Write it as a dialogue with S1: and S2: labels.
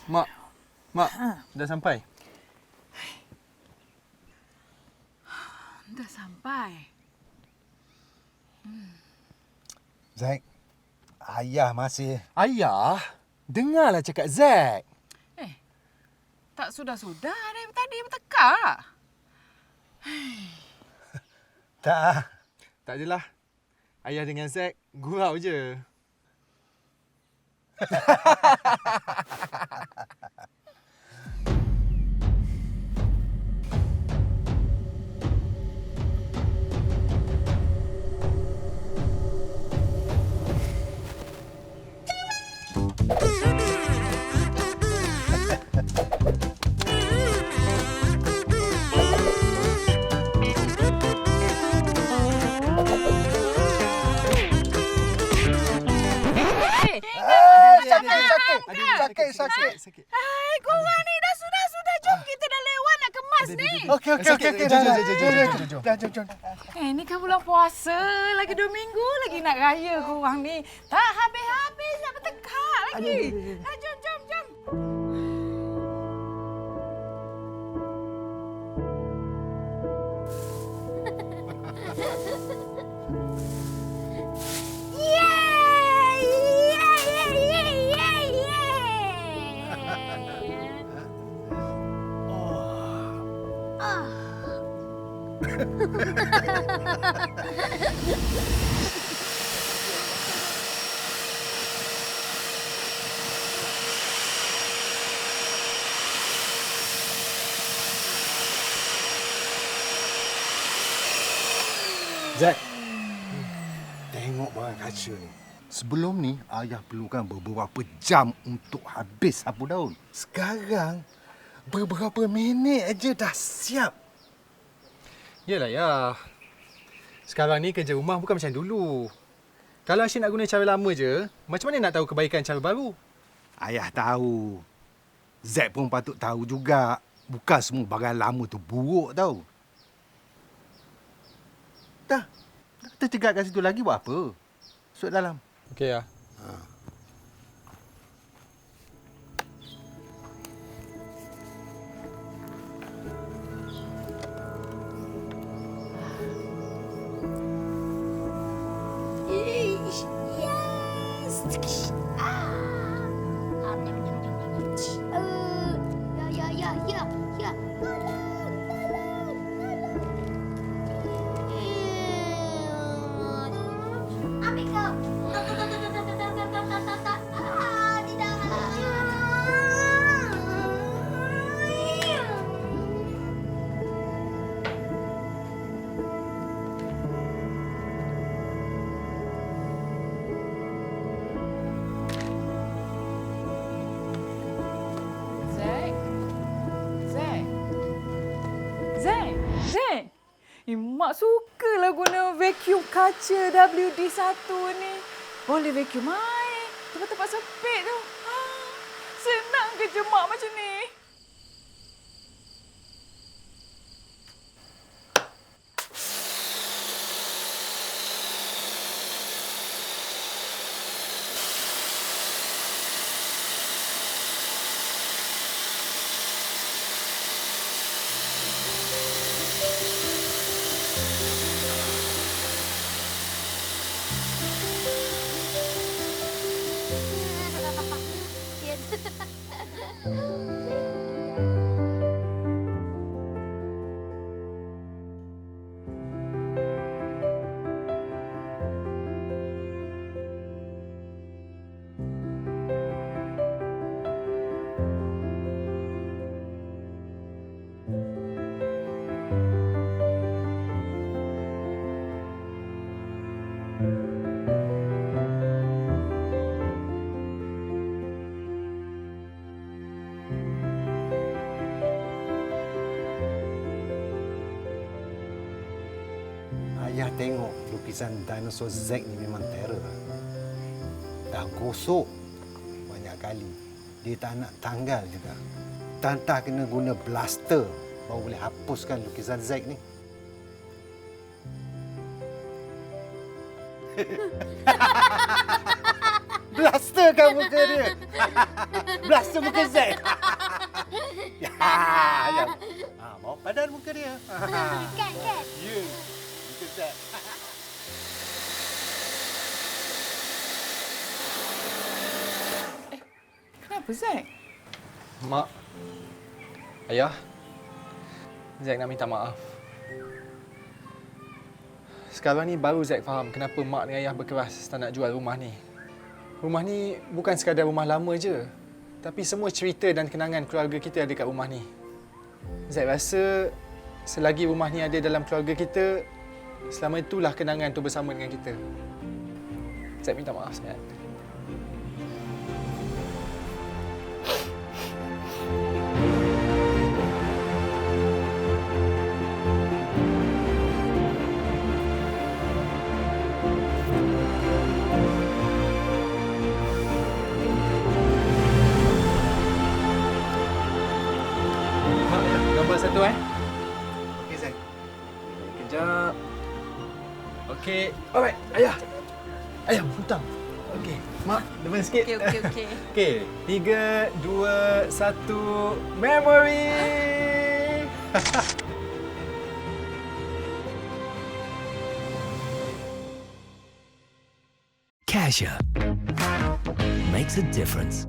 S1: Mak, dah sampai?
S2: Dah sampai.
S3: Zack, ayah masih...
S1: Ayah, dengarlah cakap Zack.
S2: Tak sudah-sudah dari tadi bertekak.
S3: Tak.
S1: Tak adalah. Ayah dengan Zack gurau je.
S3: Sakit.
S2: Hai, korang ni dah sudah. Jom, kita dah lewat nak kemas ni.
S3: Okey. Jom.
S2: Ni kan bulan puasa. Lagi 2 minggu lagi nak raya korang ni. Tak habis-habis nak bertekak lagi. Jom.
S3: Zack, tengok barang kaca ni. Sebelum ni, ayah perlukan beberapa jam untuk habis sapu daun. Sekarang, beberapa minit aja dah siap.
S1: Yalah, ya. Sekarang ni kerja rumah bukan macam dulu. Kalau Asyik nak guna cara lama je, macam mana nak tahu kebaikan cara baru?
S3: Ayah tahu. Zack pun patut tahu juga. Bukan semua barang lama tu buruk tau. Dah. Kita cegat kat situ lagi buat apa? Masuk dalam.
S1: Okey, ya. Zack, Mak sukalah guna vacuum kaca WD-1 ni. Boleh vacuum air, tempat-tempat sempit tu. Senang kerja Mak macam ni.
S3: Ayah tengok lukisan dinosaur Zack ni memang terror. Dah gosok banyak kali. Dia tak nak tanggal juga. Tantah kena guna blaster baru boleh hapuskan lukisan Zack ni. Blasterkan muka dia. Blaster muka Zack. Ya, ya. Mau padan muka dia.
S4: Kan.
S3: Ya, muka Zack.
S1: Kenapa, Zack?
S5: Mak, ayah, Zack nak minta maaf. Sekarang ni baru Zack faham kenapa mak dan ayah berkeras tak nak jual rumah ni. Rumah ni bukan sekadar rumah lama je, tapi semua cerita dan kenangan keluarga kita ada kat rumah ni. Zack rasa selagi rumah ni ada dalam keluarga kita, selama itulah kenangan tu bersama dengan kita. Zack minta maaf sangat. Gambar satu
S3: Okey, Zack.
S5: Kejap. Okey. Alright, ayah. Ayah, hutang. Okey. Mak, depan sikit.
S1: Okey.
S5: Okey. 3, 2, 1. Memory!
S6: Kärcher makes a difference.